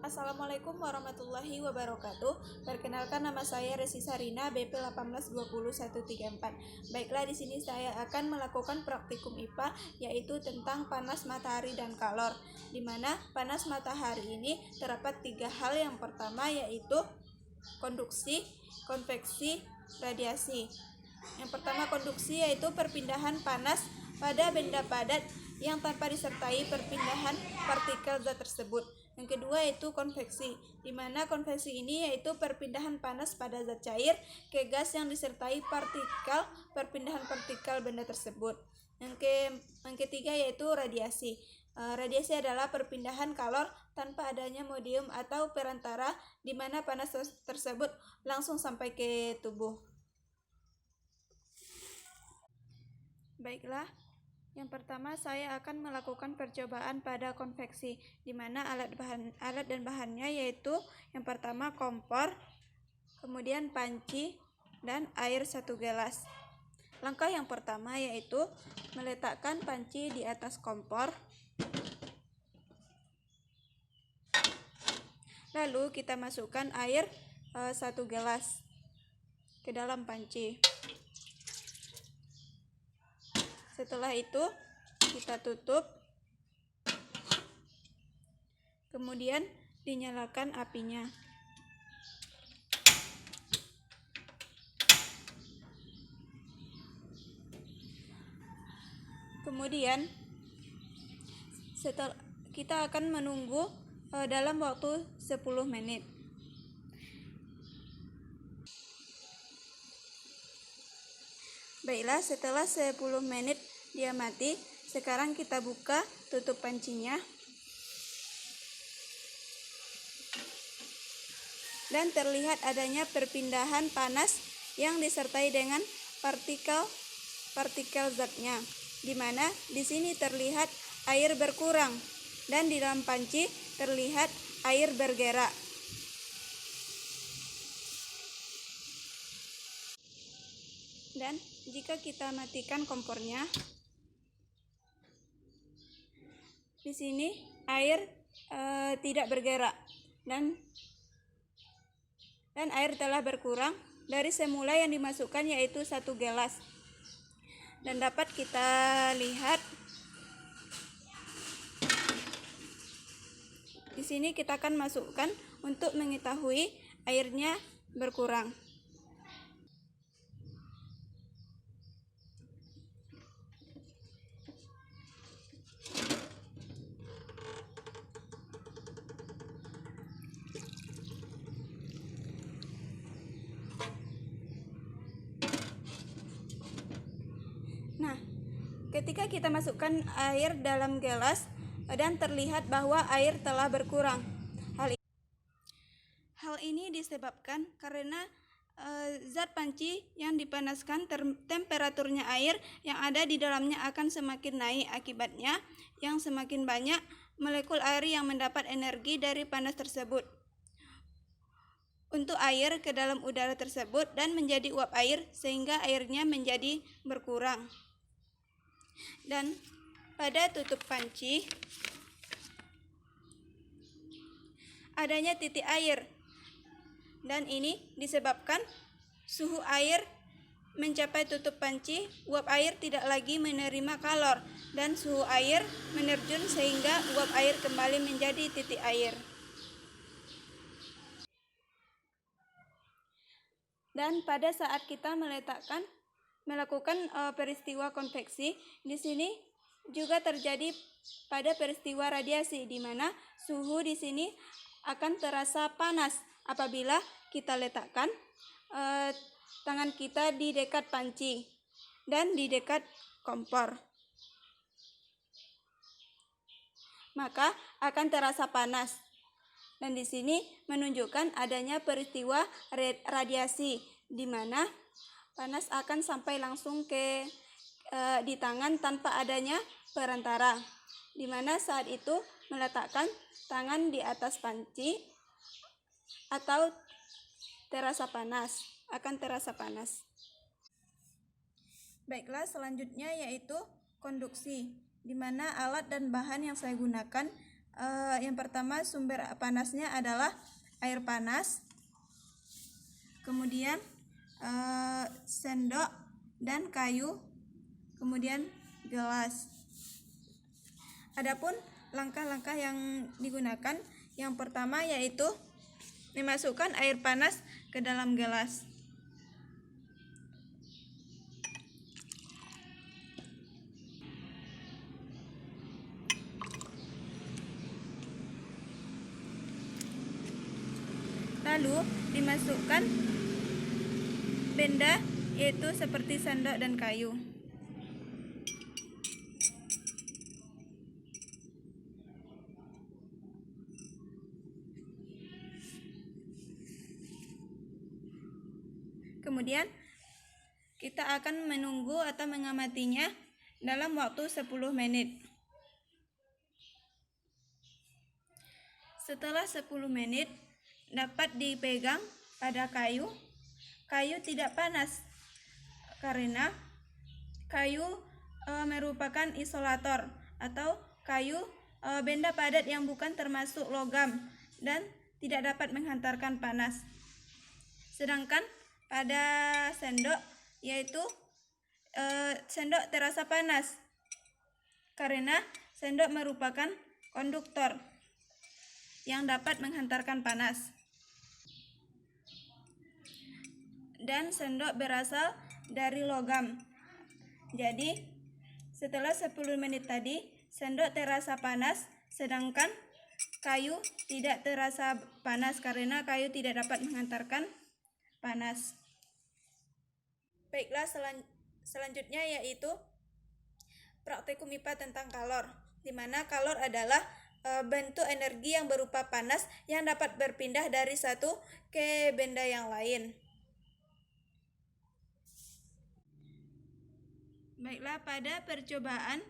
Assalamualaikum warahmatullahi wabarakatuh. Perkenalkan, nama saya Resi Sarina, BP 1820134. Baiklah, di sini saya akan melakukan praktikum IPA, yaitu tentang panas matahari dan kalor, di mana panas matahari ini terdapat 3 hal. Yang pertama yaitu konduksi, konveksi, radiasi. Yang pertama, konduksi, yaitu perpindahan panas pada benda padat yang tanpa disertai perpindahan partikel zat tersebut. Yang kedua yaitu konveksi, di mana konveksi ini yaitu perpindahan panas pada zat cair ke gas yang disertai perpindahan partikel benda tersebut. Yang ketiga yaitu radiasi. Radiasi adalah perpindahan kalor tanpa adanya medium atau perantara, di mana panas tersebut langsung sampai ke tubuh. Baiklah, yang pertama saya akan melakukan percobaan pada konveksi, di mana alat dan bahannya yaitu yang pertama kompor, kemudian panci, dan air 1 gelas. Langkah yang pertama yaitu meletakkan panci di atas kompor. Lalu kita masukkan air 1 gelas ke dalam panci. Setelah itu kita tutup, kemudian dinyalakan apinya. Kemudian kita akan menunggu dalam waktu 10 menit. Baiklah, setelah 10 menit dia mati, sekarang kita buka tutup pancinya. Dan terlihat adanya perpindahan panas yang disertai dengan partikel zatnya, di mana di sini terlihat air berkurang dan di dalam panci terlihat air bergerak. Dan jika kita matikan kompornya, di sini air tidak bergerak dan air telah berkurang dari semula yang dimasukkan yaitu 1 gelas. Dan dapat kita lihat di sini kita akan masukkan untuk mengetahui airnya berkurang. Nah, ketika kita masukkan air dalam gelas dan terlihat bahwa air telah berkurang. Hal ini disebabkan karena zat panci yang dipanaskan, temperaturnya air yang ada di dalamnya akan semakin naik. Akibatnya, yang semakin banyak molekul air yang mendapat energi dari panas tersebut untuk air ke dalam udara tersebut dan menjadi uap air, sehingga airnya menjadi berkurang. Dan pada tutup panci adanya titik air, dan ini disebabkan suhu air mencapai tutup panci, uap air tidak lagi menerima kalor dan suhu air menerjun sehingga uap air kembali menjadi titik air. Dan pada saat kita melakukan peristiwa konveksi, di sini juga terjadi pada peristiwa radiasi, di mana suhu di sini akan terasa panas apabila kita letakkan tangan kita di dekat panci dan di dekat kompor, maka akan terasa panas. Dan di sini menunjukkan adanya peristiwa radiasi, di mana panas akan sampai langsung di tangan tanpa adanya perantara, di mana saat itu meletakkan tangan di atas panci atau akan terasa panas. Baiklah, selanjutnya yaitu konduksi, di mana alat dan bahan yang saya gunakan Yang pertama sumber panasnya adalah air panas, kemudian sendok dan kayu, kemudian gelas. Adapun langkah-langkah yang digunakan, yang pertama yaitu memasukkan air panas ke dalam gelas. Lalu dimasukkan benda, yaitu seperti sendok dan kayu. Kemudian kita akan menunggu atau mengamatinya dalam waktu 10 menit. Setelah 10 menit dapat dipegang pada kayu. Kayu tidak panas karena kayu merupakan isolator atau kayu benda padat yang bukan termasuk logam dan tidak dapat menghantarkan panas. Sedangkan pada sendok, yaitu sendok terasa panas karena sendok merupakan konduktor yang dapat menghantarkan panas. Dan sendok berasal dari logam. Jadi setelah 10 menit tadi sendok terasa panas, sedangkan kayu tidak terasa panas karena kayu tidak dapat menghantarkan panas. Baiklah, selanjutnya yaitu praktikum IPA tentang kalor, di mana kalor adalah bentuk energi yang berupa panas yang dapat berpindah dari satu ke benda yang lain. Baiklah, pada percobaan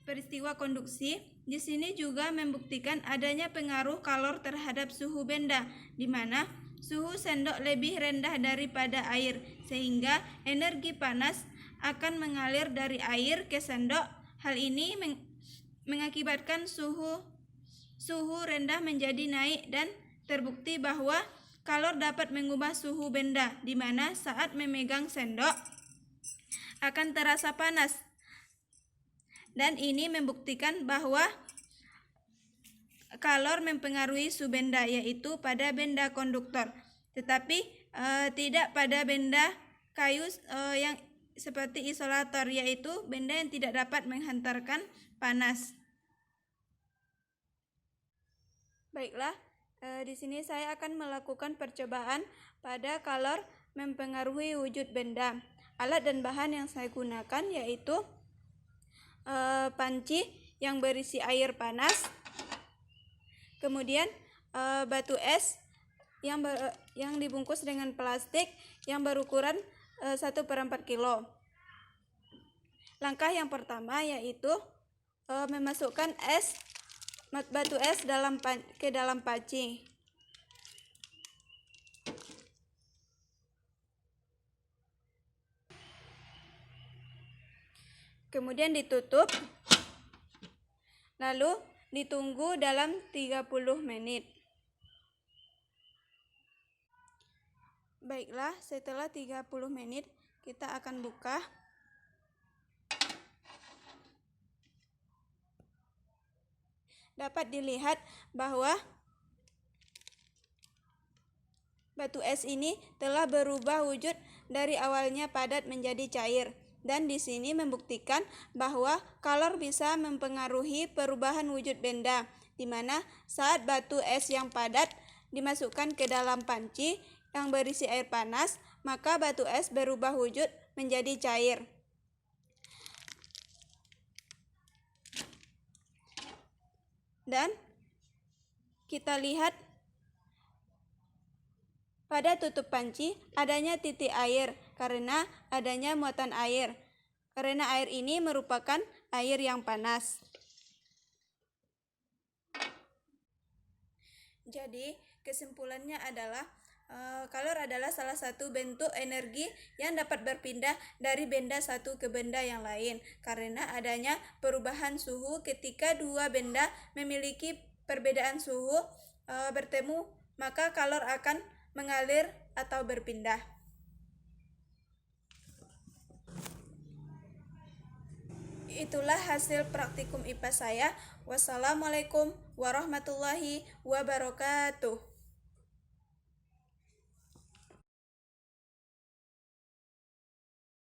peristiwa konduksi, di sini juga membuktikan adanya pengaruh kalor terhadap suhu benda, di mana suhu sendok lebih rendah daripada air, sehingga energi panas akan mengalir dari air ke sendok. Hal ini mengakibatkan suhu rendah menjadi naik, dan terbukti bahwa kalor dapat mengubah suhu benda, di mana saat memegang sendok akan terasa panas. Dan ini membuktikan bahwa kalor mempengaruhi suhu benda, yaitu pada benda konduktor, tetapi tidak pada benda kayu yang seperti isolator, yaitu benda yang tidak dapat menghantarkan panas. Baiklah, di sini saya akan melakukan percobaan pada kalor mempengaruhi wujud benda. Alat dan bahan yang saya gunakan yaitu panci yang berisi air panas, kemudian batu es yang dibungkus dengan plastik yang berukuran 1/4 kilo. Langkah yang pertama yaitu memasukkan batu es ke dalam panci. Kemudian ditutup, lalu ditunggu dalam 30 menit. Baiklah, setelah 30 menit kita akan buka. Dapat dilihat bahwa batu es ini telah berubah wujud dari awalnya padat menjadi cair. Dan di sini membuktikan bahwa kalor bisa mempengaruhi perubahan wujud benda, di mana saat batu es yang padat dimasukkan ke dalam panci yang berisi air panas, maka batu es berubah wujud menjadi cair. Dan kita lihat pada tutup panci adanya titik air karena adanya muatan air. Karena air ini merupakan air yang panas. Jadi kesimpulannya adalah Kalor adalah salah satu bentuk energi yang dapat berpindah dari benda satu ke benda yang lain karena adanya perubahan suhu ketika dua benda memiliki perbedaan suhu bertemu, maka kalor akan mengalir atau berpindah. Itulah hasil praktikum IPA saya. Wassalamualaikum warahmatullahi wabarakatuh.